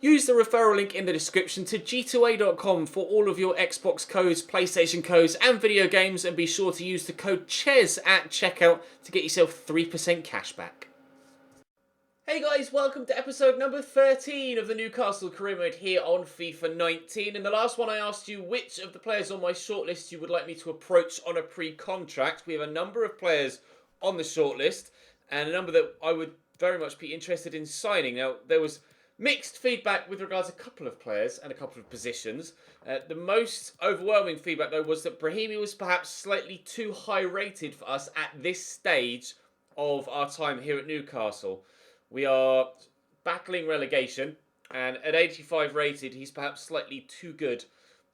Use the referral link in the description to g2a.com for all of your Xbox codes, PlayStation codes and video games, and be sure to use the code CHES at checkout to get yourself 3% cash back. Hey guys, welcome to episode number 13 of the Newcastle career mode here on FIFA 19. In the last one I asked you which of the players on my shortlist you would like me to approach on a pre-contract. We have a number of players on the shortlist and a number that I would very much be interested in signing. Now, there was mixed feedback with regards to a couple of players and a couple of positions. The most overwhelming feedback, though, was that Brahimi was perhaps slightly too high rated for us at this stage of our time here at Newcastle. We are battling relegation, and at 85 rated, he's perhaps slightly too good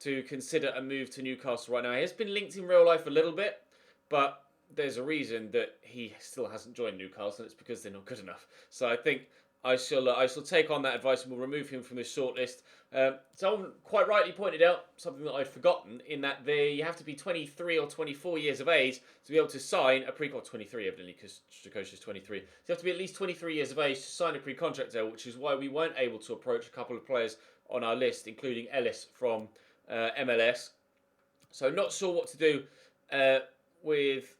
to consider a move to Newcastle right now. He has been linked in real life a little bit, but there's a reason that he still hasn't joined Newcastle, and it's because they're not good enough. So I think I shall take on that advice and we'll remove him from the shortlist. Someone quite rightly pointed out something that I'd forgotten, in that you have to be 23 or 24 years of age to be able to sign a pre-contract. 23 evidently, because Strakosha's 23. So you have to be at least 23 years of age to sign a pre-contract deal, which is why we weren't able to approach a couple of players on our list, including Ellis from MLS. So not sure what to do with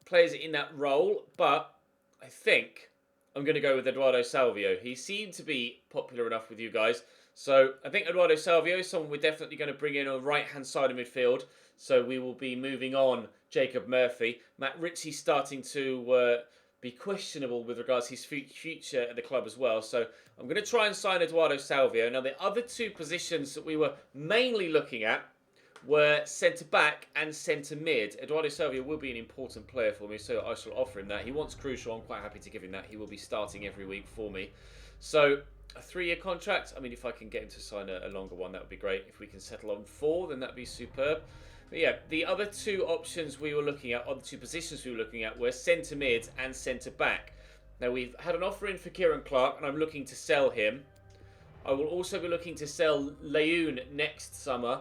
players in that role, but I think I'm going to go with Eduardo Salvio. He seemed to be popular enough with you guys. So I think Eduardo Salvio is someone we're definitely going to bring in on the right-hand side of midfield. So we will be moving on Jacob Murphy. Matt Ritchie's starting to be questionable with regards to his future at the club as well. So I'm going to try and sign Eduardo Salvio. Now, the other two positions that we were mainly looking at were centre-back and centre-mid. Eduardo Salvio will be an important player for me, so I shall offer him that. He wants crucial. I'm quite happy to give him that. He will be starting every week for me. So, a 3-year contract. I mean, if I can get him to sign a longer one, that would be great. If we can settle on 4, then that would be superb. But yeah, the other two options we were looking at, or the two positions we were looking at, were centre-mid and centre-back. Now, we've had an offer in for Kieran Clark, and I'm looking to sell him. I will also be looking to sell Leun next summer,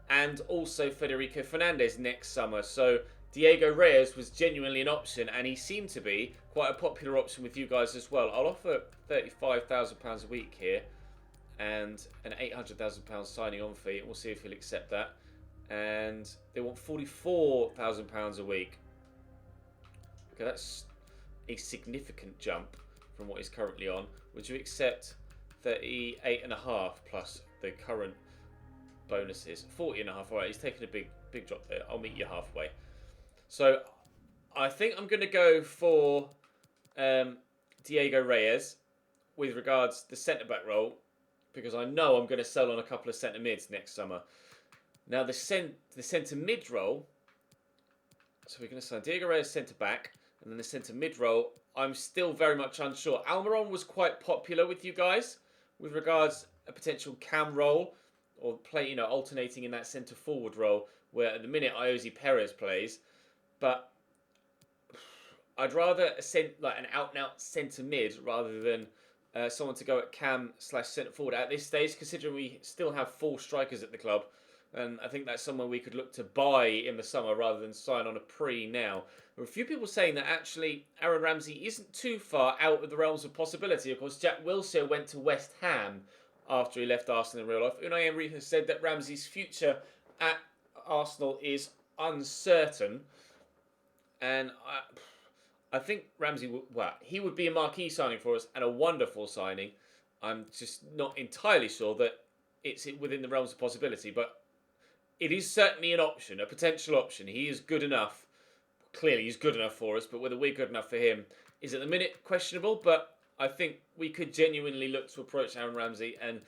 and also Federico Fernandez next summer. So Diego Reyes was genuinely an option, and he seemed to be quite a popular option with you guys as well. I'll offer £35,000 a week here and an £800,000 signing on fee, and we'll see if he'll accept that. And they want £44,000 a week. Okay, that's a significant jump from what he's currently on. Would you accept 38.5 plus the current bonuses? 40.5. All right, he's taken a big drop there. I'll meet you halfway. So I think I'm going to go for Diego Reyes with regards to the centre-back role, because I know I'm going to sell on a couple of centre-mids next summer. Now, the centre-mid role, so we're going to sign Diego Reyes centre-back, and then the centre-mid role, I'm still very much unsure. Almiron was quite popular with you guys with regards a potential cam role, or play, alternating in that centre-forward role, where at the minute Iosi Perez plays. But I'd rather an out-and-out centre-mid rather than someone to go at cam/centre-forward at this stage, considering we still have 4 strikers at the club. And I think that's someone we could look to buy in the summer rather than sign on a pre now. There are a few people saying that actually Aaron Ramsey isn't too far out of the realms of possibility. Of course, Jack Wilshere went to West Ham after he left Arsenal in real life. Unai Emery has said that Ramsey's future at Arsenal is uncertain. And I think Ramsey, he would be a marquee signing for us and a wonderful signing. I'm just not entirely sure that it's within the realms of possibility, but it is certainly an option, a potential option. He is good enough. Clearly, he's good enough for us, but whether we're good enough for him is at the minute questionable. But I think we could genuinely look to approach Aaron Ramsey and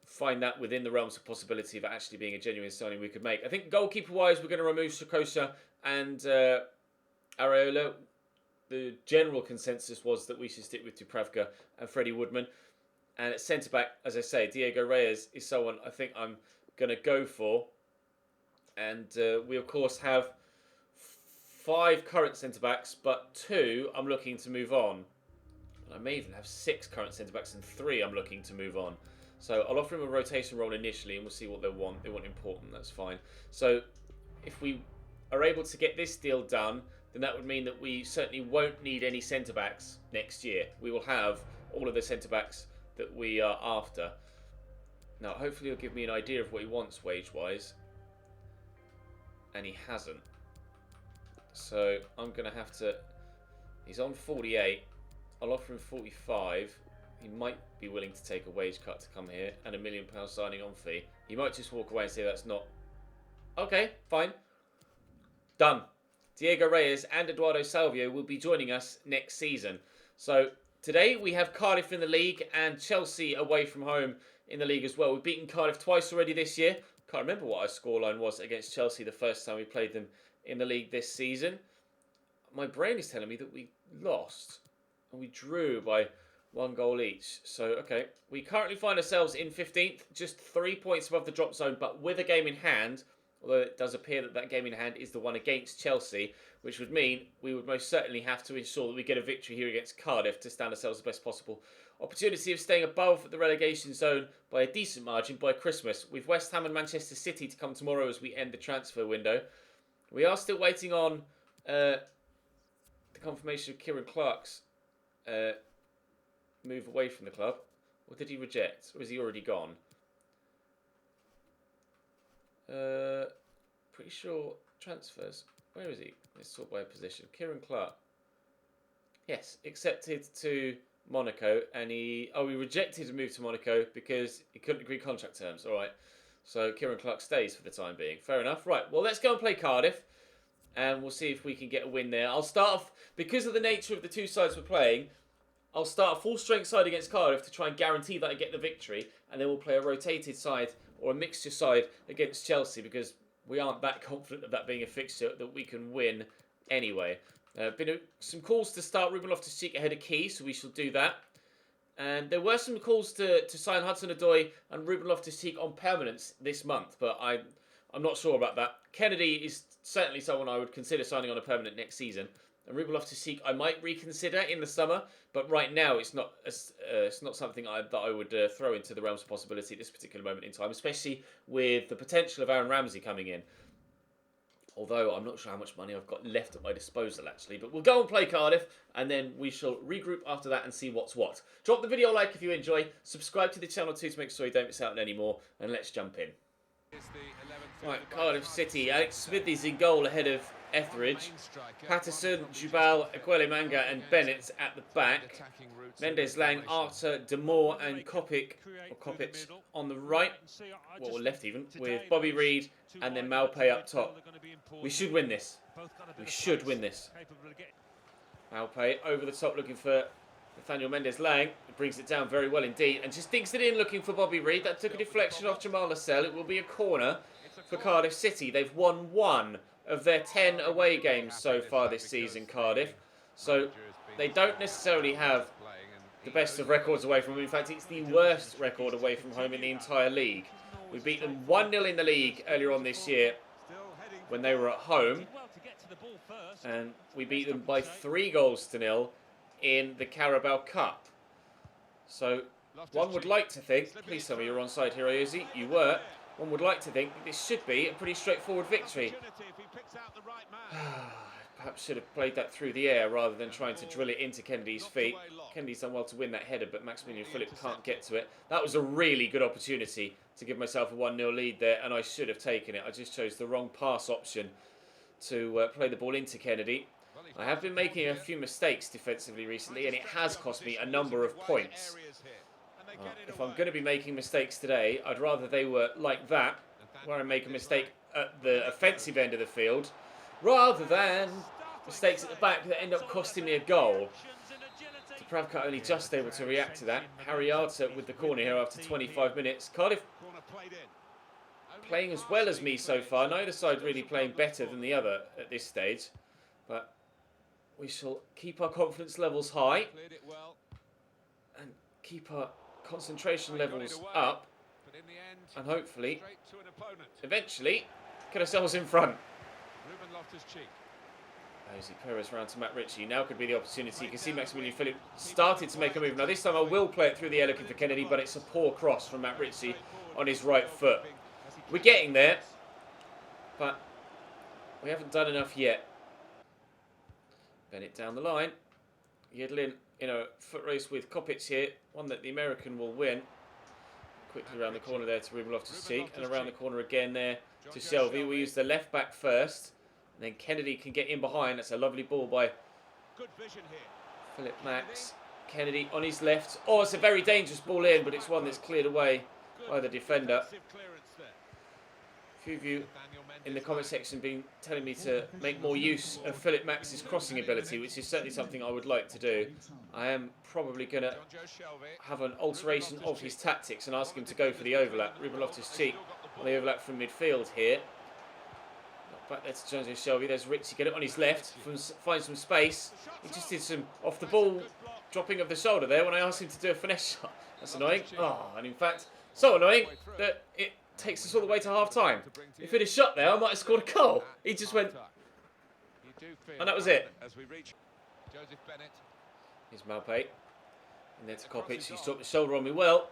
find that within the realms of possibility of actually being a genuine signing we could make. I think goalkeeper-wise, we're going to remove Strakosha and Areola. The general consensus was that we should stick with Dubravka and Freddie Woodman. And at centre-back, as I say, Diego Reyes is someone I think I'm going to go for. And we, of course, have 5 current centre-backs, but 2 I'm looking to move on. And I may even have 6 current centre-backs and 3 I'm looking to move on. So I'll offer him a rotation role initially and we'll see what they want. They want important, that's fine. So if we are able to get this deal done, then that would mean that we certainly won't need any centre-backs next year. We will have all of the centre-backs that we are after. Now, hopefully he'll give me an idea of what he wants wage-wise. And he hasn't. So I'm going to have to... He's on 48. I'll offer him 45. He might be willing to take a wage cut to come here. And £1 million signing on fee. He might just walk away and say that's not... Okay, fine. Done. Diego Reyes and Eduardo Salvio will be joining us next season. So today we have Cardiff in the league and Chelsea away from home in the league as well. We've beaten Cardiff twice already this year. Can't remember what our scoreline was against Chelsea the first time we played them in the league this season. My brain is telling me that we lost and we drew by 1 goal each. So, okay, we currently find ourselves in 15th, just 3 points above the drop zone, but with a game in hand. Although it does appear that that game in hand is the one against Chelsea, which would mean we would most certainly have to ensure that we get a victory here against Cardiff to stand ourselves the best possible opportunity of staying above the relegation zone by a decent margin by Christmas. With West Ham and Manchester City to come tomorrow as we end the transfer window. We are still waiting on the confirmation of Kieran Clark's move away from the club. Or did he reject? Or is he already gone? Pretty sure transfers. Where is he? Let's sort by position. Kieran Clark. Yes, accepted to Monaco, and he rejected a move to Monaco because he couldn't agree contract terms. All right, so Kieran Clark stays for the time being. Fair enough. Right. Well, let's go and play Cardiff, and we'll see if we can get a win there. I'll start off because of the nature of the two sides we're playing. I'll start a full strength side against Cardiff to try and guarantee that I get the victory, and then we'll play a rotated side or a mixture side against Chelsea because we aren't that confident of that being a fixture that we can win anyway. Been some calls to start Ruben Loftus-Cheek ahead of Key, so we shall do that. And there were some calls to sign Hudson-Odoi and Ruben Loftus-Cheek on permanence this month, but I'm not sure about that. Kennedy is certainly someone I would consider signing on a permanent next season. And Ruben Loftus-Cheek I might reconsider in the summer, but right now it's not something that I would throw into the realms of possibility at this particular moment in time, especially with the potential of Aaron Ramsey coming in. Although I'm not sure how much money I've got left at my disposal actually, but we'll go and play Cardiff and then we shall regroup after that and see what's what. Drop the video a like if you enjoy, subscribe to the channel too to make sure you don't miss out on any more, and let's jump in. Right, Cardiff City. Alex Smith is in goal ahead of Etheridge. Patterson, Jubal, Aguele Manga and Bennett at the back. Mendes, Lang, Arter, Demore and Kopic on the right. Well, left even. With Bobby Reid and then Malpay up top. We should win this. We should win this. Malpay over the top looking for Nathaniel Mendes-Lang. Brings it down very well indeed. And just dinks it in looking for Bobby Reid. That took a deflection off Jamal Lascelles. It will be a corner for Cardiff City. They've won 1 of their 10 away games so far this season, Cardiff. So they don't necessarily have the best of records away from home. In fact, it's the worst record away from home in the entire league. We beat them 1-0 in the league earlier on this year when they were at home. And we beat them by 3-0 in the Carabao Cup. So one would like to think, please tell me you're onside here, Ayuzi. You were. One would like to think that this should be a pretty straightforward victory. Perhaps should have played that through the air rather than trying to drill it into Kennedy's feet. Kennedy's done well to win that header, but Maximilian Philip can't get to it. That was a really good opportunity to give myself a 1-0 lead there, and I should have taken it. I just chose the wrong pass option to play the ball into Kennedy. I have been making a few mistakes defensively recently, and it has cost me a number of points. If I'm going to be making mistakes today, I'd rather they were like that, where I make a mistake at the offensive end of the field, rather than mistakes at the back that end up costing me a goal. Dubravka only just able to react to that. Harry Arter with the corner here after 25 minutes. Cardiff playing as well as me so far. Neither side really playing better than the other at this stage. But we shall keep our confidence levels high and keep our concentration levels up, and hopefully eventually get ourselves in front. Jose Perez round to Matt Ritchie. Now could be the opportunity. You can see Maximilian Philip started to make a move. Now this time I will play it through the air looking for Kennedy, but it's a poor cross from Matt Ritchie on his right foot. We're getting there, but we haven't done enough yet. Bennett down the line. Yedlin in a foot race with Kopic here. one that the American will win. Quickly around the corner there to Ruben Loftus-Cheek, and around the corner again there to Shelvey. We use the left back first, and then Kennedy can get in behind. That's a lovely ball by Philip Max. Kennedy on his left. Oh, it's a very dangerous ball in, but it's one that's cleared away by the defender. A few of you in the comment section been telling me to make more use of Philip Max's crossing ability, which is certainly something I would like to do. I am probably going to have an alteration of his tactics and ask him to go for the overlap. Ruben Loftus-Cheek on the overlap from midfield here. Back there to Jonjo Shelvey. There's Ritchie. Get it on his left. Find some space. He just did some off the ball dropping of the shoulder there when I asked him to do a finesse shot. That's annoying. Oh, and in fact, so annoying that it takes us all the way to half time. If he'd have shot there, I might have scored a goal. He just went, and that was it. Here's Malpay. And then to Kopic. He's dropped the shoulder on me well.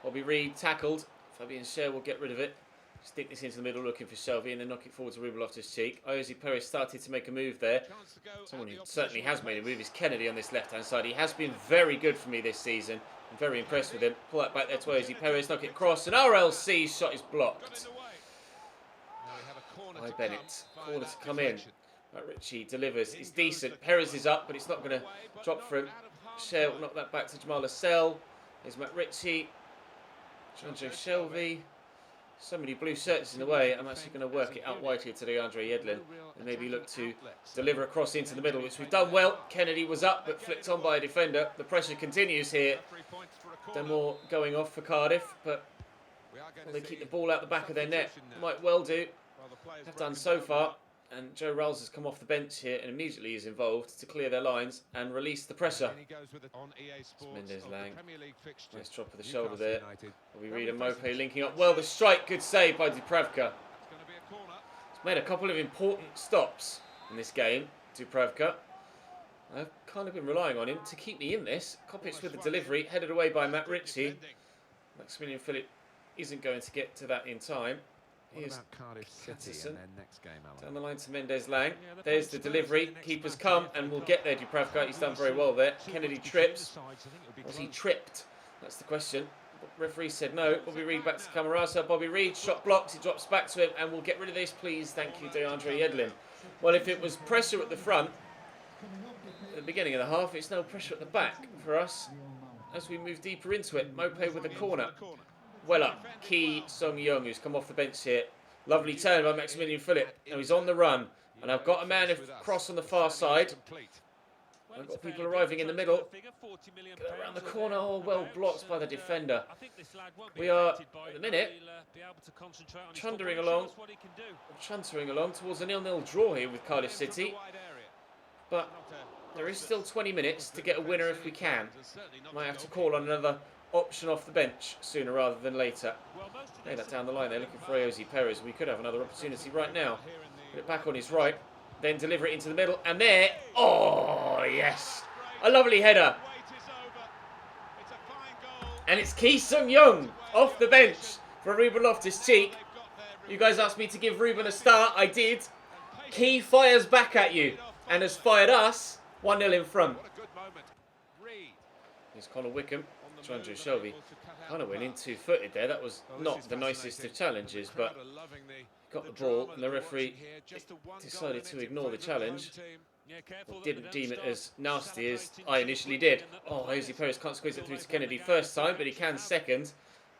Bobby Reed tackled. Fabian Schär will get rid of it. Stick this into the middle looking for Shelvey and then knock it forward to Ruben Loftus-Cheek. Ozzy Perez started to make a move there. Someone who certainly has made a move is Kennedy on this left-hand side. He has been very good for me this season. I'm very impressed with him. Pull that back there to Ozzy Perez, knock it across, and RLC's shot is blocked by Bennett. Corner to come in. Ritchie delivers. It's decent. Perez is up, but it's not going to drop for him. Schär will knock that back to Jamal Lascelles. There's Matt Ritchie. Jonjo Shelvey. So many blue shirts in the way. I'm actually going to work it out wide here to DeAndre Yedlin and maybe look to deliver across into the middle, which we've done well. Kennedy was up but flicked on by a defender. The pressure continues here. Then more going off for Cardiff, but will they keep the ball out the back of their net? Might well do. Have done so far. And Joe Ralls has come off the bench here and immediately is involved to clear their lines and release the pressure. Mendes Lang. Nice drop of the shoulder there. We read a Mopé linking up. Well, the strike, good save by Dubravka. He's made a couple of important stops in this game, Dubravka. I've kind of been relying on him to keep me in this. Kopic with the delivery, headed away by Matt Ritchie. Maximilian Philip isn't going to get to that in time. Here's Cardiff City and their next game, Alan. Down the line to Mendes Lang. There's the delivery. Keeper's come and will get there. Dubravka, he's done very well there. Kennedy trips. Was he tripped? That's the question. Referee said no. Bobby Reed back to Camarasa. Bobby Reed, shot blocked. He drops back to him and we'll get rid of this, please. Thank you, DeAndre Yedlin. Well, if it was pressure at the front at the beginning of the half, it's no pressure at the back for us as we move deeper into it. Mopé with the corner. Well up, Ki Sung-young, who's come off the bench here. Lovely turn by Maximilian Philip. Now he's on the run. And I've got a man across on the far side. I've got people arriving in the middle. Get around the corner. Oh, well blocked by the defender. We are, at the minute, chuntering along towards a 0-0 draw here with Cardiff City. But there is still 20 minutes to get a winner if we can. Might have to call on another option off the bench sooner rather than later. Lay that down the line there, looking for Ozzy Perez. We could have another opportunity right now. Put it back on his right, then deliver it into the middle, and there, oh yes, a lovely header. And it's Ki Sung-young off the bench for Ruben Loftus-Cheek. You guys asked me to give Ruben a start, I did. Ki fires back at you and has fired us 1-0 in front. Here's Connor Wickham. Jonjo Shelvey kind of went in two-footed there. That was not the nicest of challenges, but got the ball and the referee decided to ignore the challenge. Or didn't deem it as nasty as I initially did. Oh, Ozzy Perez can't squeeze it through to Kennedy first time, but he can second.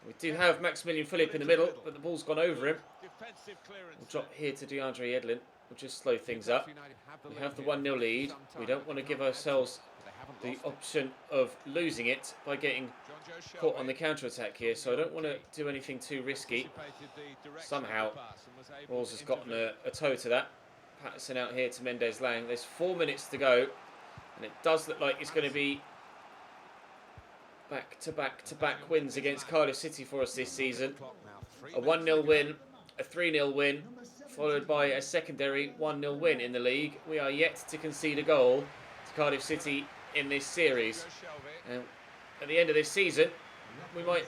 We do have Maximilian Philip in the middle, but the ball's gone over him. We'll drop here to DeAndre Yedlin. We'll just slow things up. We have the 1-0 lead. We don't want to give ourselves the option of losing it by getting caught on the counter-attack here, so I don't want to do anything too risky. Somehow, Rawls has gotten a toe to that. Patterson out here to Mendes Lang. There's 4 minutes to go, and it does look like it's going to be back-to-back wins against Cardiff City for us this season. A 1-0 win, a 3-0 win, followed by a secondary 1-0 win in the league. We are yet to concede a goal to Cardiff City in this series. At the end of this season, we might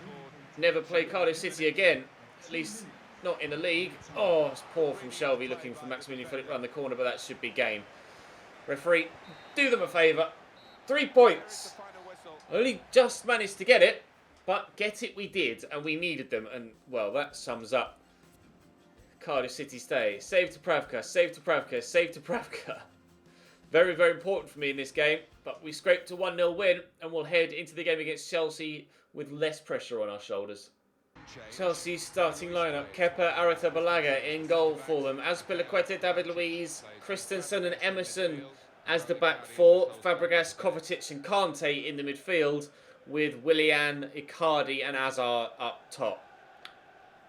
never play Cardiff City again, at least not in the league. Oh, it's poor from Shelvey looking for Maximilian Philip around the corner, but that should be game. Referee, do them a favour. 3 points Only just managed to get it, but get it we did, and we needed them. And, well, that sums up Cardiff City stay. Save to Pravka, save to Pravka, save to Pravka. Very, very important for me in this game, but we scraped a 1-0 win, and we'll head into the game against Chelsea with less pressure on our shoulders. Chelsea's starting lineup: Kepa Arrizabalaga in goal for them. Azpilicueta, David Luiz, Christensen and Emerson as the back four. Fabregas, Kovacic and Kante in the midfield, with Willian, Icardi and Azar up top.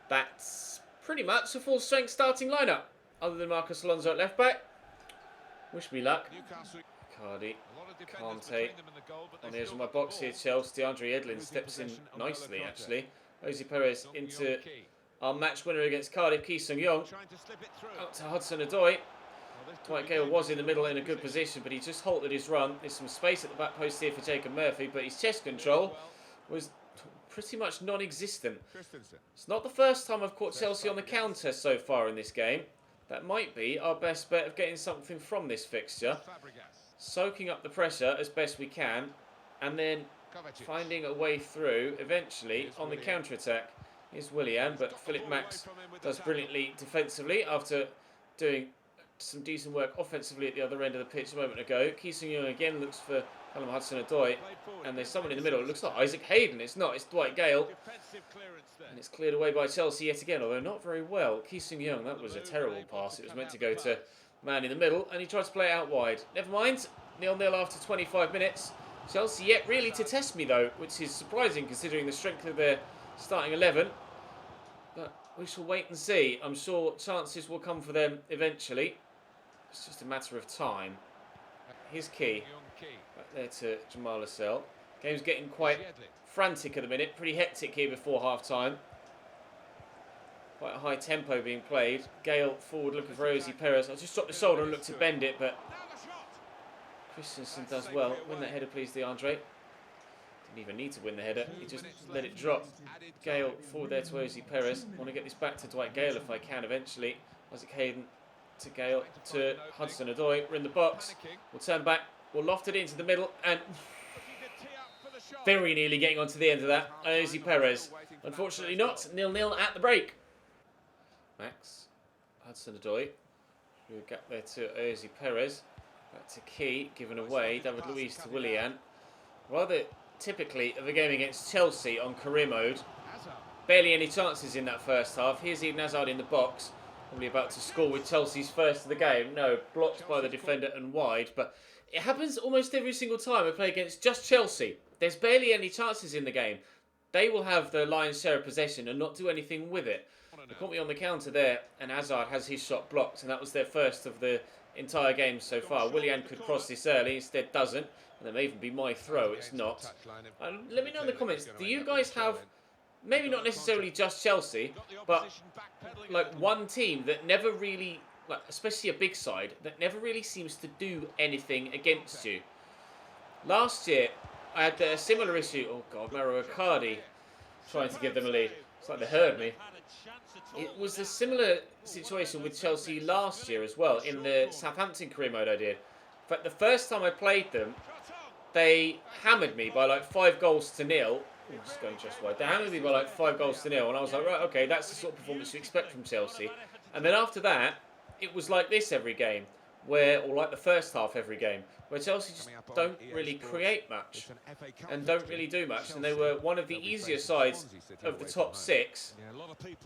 That's pretty much a full-strength starting lineup, other than Marcos Alonso at left-back. Wish me luck. Icardi, Kante. On the edge of my box here, Chelsea. DeAndre Edlin steps in nicely, actually. Jose Perez into our match winner against Cardiff, Ki Sung-young. Out to Hudson-Odoi. Dwight Gale was in the middle in a good position, but he just halted his run. There's some space at the back post here for Jacob Murphy, but his chest control was pretty much non-existent. It's not the first time I've caught Chelsea on the counter so far in this game. That might be our best bet of getting something from this fixture. Soaking up the pressure as best we can, and then finding a way through eventually on the counter-attack. Here's Willian, but Philip Max does brilliantly defensively after doing some decent work offensively at the other end of the pitch a moment ago. Ki Sung-young again looks for Callum Hudson-Odoi, and there's someone in the middle. It looks like Isaac Hayden. It's not. It's Dwight Gale. And it's cleared away by Chelsea yet again, although not very well. Ki Sung-young, that was a terrible pass. It was meant to go to man in the middle, and he tried to play it out wide. Never mind. 0-0 after 25 minutes. Chelsea yet really to test me, though, which is surprising considering the strength of their starting 11. But we shall wait and see. I'm sure chances will come for them eventually. It's just a matter of time. Here's Key. Back there to Jamal Lascelles. Game's getting quite frantic at the minute. Pretty hectic here before half-time. Quite a high tempo being played. Gale forward looking for Jose Perez. I just dropped the shoulder and looked to bend it, but Christensen does well. Win that header, please, DeAndre. Didn't even need to win the header. He just let it drop. Gale forward there to Jose Perez. Want to get this back to Dwight Gale if I can eventually. Isaac Hayden to Gale to Hudson-Odoi. We're in the box. We'll turn back. We'll loft it into the middle and very nearly getting onto the end of that. Jose Perez. Unfortunately not. 0-0 at the break. Max. Hudson-Odoi. We'll get there to Jose Perez. Back to Key, given away. David Luiz to Willian. Rather typically of a game against Chelsea on career mode. Barely any chances in that first half. Here's Eden Hazard in the box. Probably about to score with Chelsea's first of the game. No, blocked by the defender and wide. But it happens almost every single time I play against just Chelsea. There's barely any chances in the game. They will have the lion's share of possession and not do anything with it. They caught me on the counter there, and Hazard has his shot blocked, and that was their first of the entire game so far. Willian could cross this early, instead doesn't, and that may even be my throw. It's not. Let me know in the comments, do you guys have, maybe not necessarily just Chelsea, but like one team that never really, like especially a big side, that never really seems to do anything against you? Last year, I had a similar issue. Oh God, Mauro Icardi trying to give them a lead. It's like they heard me. It was a similar situation with Chelsea last year as well, in the Southampton career mode I did. In fact, the first time I played them, they hammered me by like 5-0. Ooh, just going just wide. They hammered me by like 5-0, and I was like, right, okay, that's the sort of performance you expect from Chelsea. And then after that, it was like this every game, or like the first half every game, where Chelsea just don't really create much and don't really do much. And they were one of the easier sides of the top 6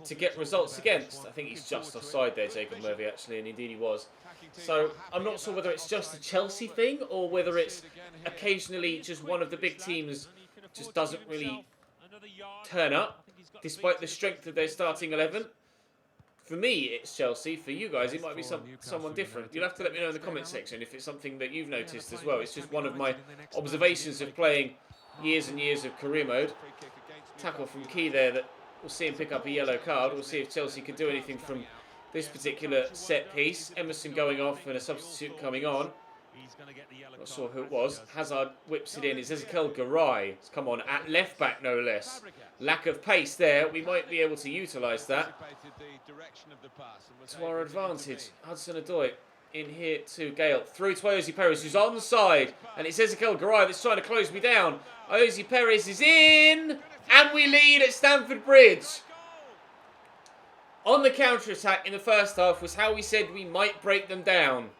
to get results against. I think he's just offside there, Jacob Murphy, actually, and indeed he was. So I'm not sure whether it's just a Chelsea thing or whether it's occasionally just one of the big teams just doesn't really turn up, despite the strength of their starting 11. For me, it's Chelsea. For you guys, it might be someone different. You'll have to let me know in the comment section if it's something that you've noticed as well. It's just one of my observations of playing years and years of career mode. Tackle from Key there that we'll see him pick up a yellow card. We'll see if Chelsea can do anything from this particular set piece. Emerson going off and a substitute coming on. Not sure who it was. Hazard whips it in. It's Ezekiel Garay. It's come on at left back, no less. Lack of pace there. We might be able to utilise that to our advantage. Hudson-Odoi in here to Gale. Through to Ozzy Perez, who's on the side. And it's Ezekiel Garay that's trying to close me down. Ozzy Perez is in. And we lead at Stamford Bridge. On the counter-attack in the first half was how we said we might break them down.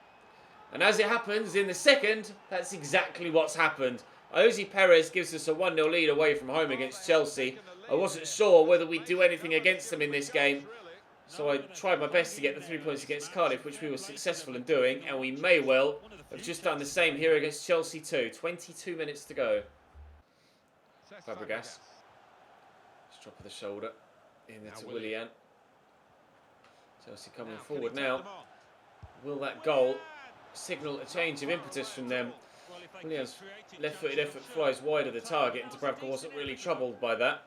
And as it happens, in the second, that's exactly what's happened. Ozzy Perez gives us a 1-0 lead away from home against Chelsea. I wasn't sure whether we'd do anything against them in this game. So I tried my best to get the 3 points against Cardiff, which we were successful in doing. And we may well have just done the same here against Chelsea too. 22 minutes to go. Fabregas. Drop of the shoulder. In there to Willian. Chelsea coming forward now. Will that goal signal a change of impetus from them? Willian's left-footed effort flies wide of the target, and Dubravka wasn't really troubled by that.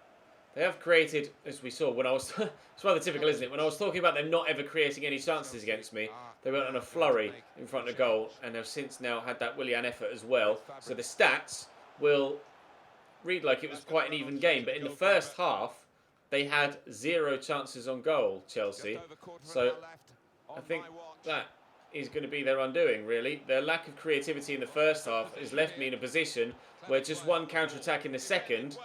They have created, as we saw when I was... it's rather typical, isn't it? When I was talking about them not ever creating any chances against me, they went on a flurry in front of goal, and have since now had that Willian effort as well. So the stats will read like it was quite an even game, but in the first half, they had 0 chances on goal, Chelsea. So I think that is going to be their undoing, really. Their lack of creativity in the first half has left me in a position where just one counter-attack in the second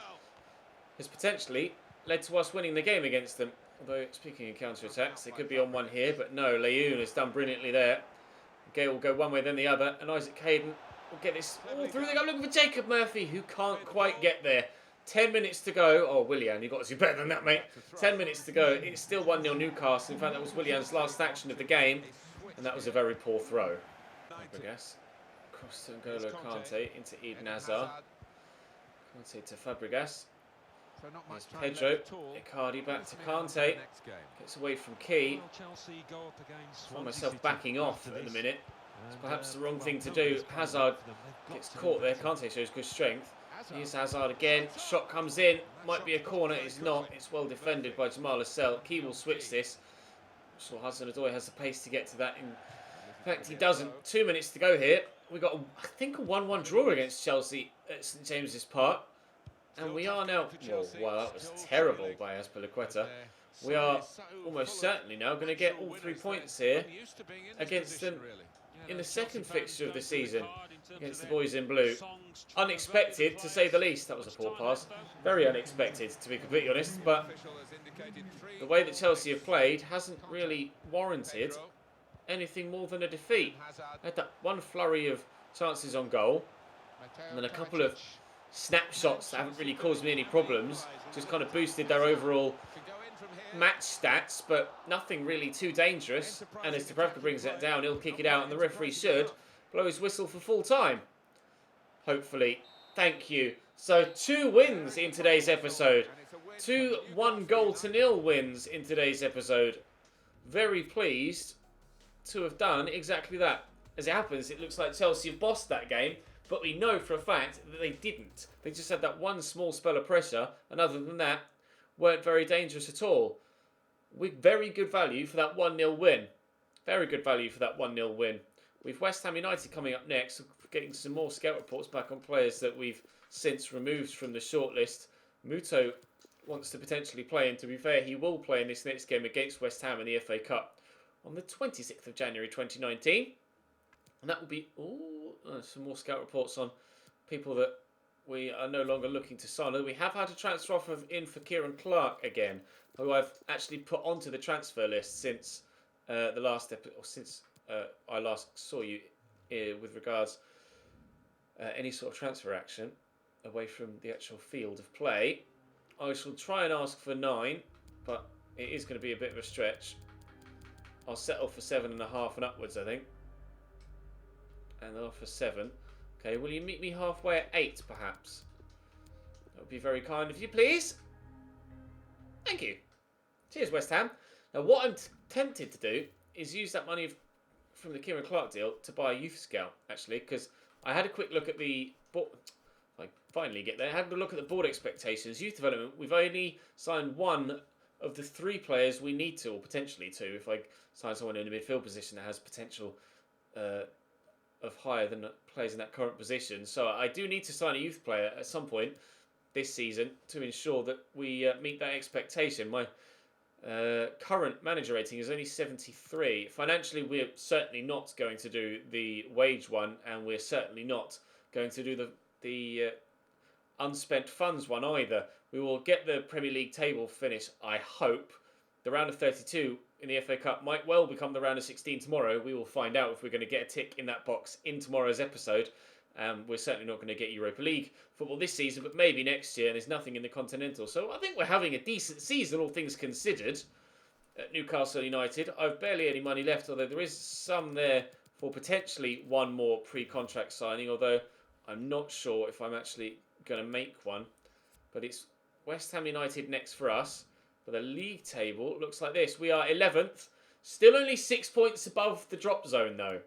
has potentially led to us winning the game against them. Although, speaking of counter-attacks, they could be on one here, but no, Leyoun has done brilliantly there. Gale will go one way, then the other, and Isaac Hayden will get this all through. They go looking for Jacob Murphy, who can't quite get there. 10 minutes to go. Oh, Willian, you've got to do better than that, mate. 10 minutes to go. It's still 1-0 Newcastle. In fact, that was Willian's last action of the game, and that was a very poor throw. Fabregas. Cross to N'Golo Kante into Eden Hazard. Kante to Fabregas. There's Pedro. Icardi back to Kante. Gets away from Key. I find myself backing off at the minute. It's perhaps the wrong thing to do. Hazard gets caught there. Kante shows good strength. Here's Hazard again. Shot comes in. Might be a corner. It's not. It's well defended by Jamal Lascelles. Key will switch this. So Hudson-Odoi has the pace to get to that. In fact, he doesn't. 2 minutes to go here. We got, I think, a 1-1 draw against Chelsea at St James's Park. And we are now... Well, that was terrible by Azpilicueta. We are almost certainly now going to get all 3 points here against them in the second fixture of the season against the boys in blue. Unexpected, to say the least. That was a poor pass. Very unexpected, to be completely honest. But the way that Chelsea have played hasn't really warranted anything more than a defeat. They had that one flurry of chances on goal, and then a couple of snapshots that haven't really caused me any problems. Just kind of boosted their overall match stats, but nothing really too dangerous. And as Dubravka brings that down, he'll kick it out, and the referee should blow his whistle for full time. Hopefully. Thank you. So 2 wins in today's episode. 2 1-0 wins in today's episode. Very pleased to have done exactly that. As it happens, it looks like Chelsea have bossed that game, but we know for a fact that they didn't. They just had that one small spell of pressure, and other than that, weren't very dangerous at all. With very good value for that 1-0 win. Very good value for that 1-0 win. With West Ham United coming up next, getting some more scout reports back on players that we've since removed from the shortlist. Muto wants to potentially play, and to be fair, he will play in this next game against West Ham in the FA Cup on the 26th of January 2019. And that will be some more scout reports on people that we are no longer looking to sign. We have had a transfer offer in for Kieran Clark again, who I've actually put onto the transfer list since the last episode, or since I last saw you with regards any sort of transfer action away from the actual field of play. I shall try and ask for 9, but it is going to be a bit of a stretch. I'll settle for 7.5 and upwards, I think. And I'll offer 7. Okay, will you meet me halfway at 8, perhaps? That would be very kind of you, please. Thank you. Cheers, West Ham. Now, what I'm tempted to do is use that money from the Kieran Clark deal to buy a youth scout, actually, because I had a quick look at the board. I finally get there. I had a look at the board expectations. Youth development, we've only signed 1 of the 3 players we need to, or potentially 2, if I sign someone in a midfield position that has potential of higher than players in that current position. So I do need to sign a youth player at some point this season to ensure that we meet that expectation. My Current manager rating is only 73. Financially, we're certainly not going to do the wage one, and we're certainly not going to do the unspent funds one either. We will get the Premier League table finish, I hope. The round of 32 in the FA Cup might well become the round of 16 tomorrow. We will find out if we're going to get a tick in that box in tomorrow's episode. We're certainly not going to get Europa League football this season, but maybe next year, and there's nothing in the Continental. So I think we're having a decent season, all things considered, at Newcastle United. I've barely any money left, although there is some there for potentially one more pre-contract signing, although I'm not sure if I'm actually going to make one. But it's West Ham United next for us. But the league table looks like this. We are 11th. Still only 6 points above the drop zone, though.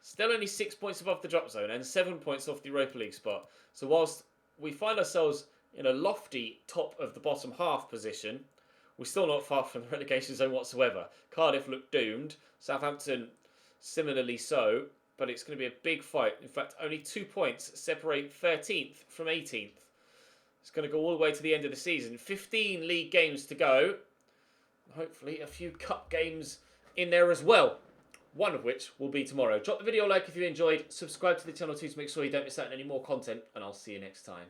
Still only 6 points above the drop zone and 7 points off the Europa League spot. So whilst we find ourselves in a lofty top of the bottom half position, we're still not far from the relegation zone whatsoever. Cardiff look doomed. Southampton similarly so. But it's going to be a big fight. In fact, only 2 points separate 13th from 18th. It's going to go all the way to the end of the season. 15 league games to go. Hopefully a few cup games in there as well. One of which will be tomorrow. Drop the video a like if you enjoyed. Subscribe to the channel too to make sure you don't miss out on any more content. And I'll see you next time.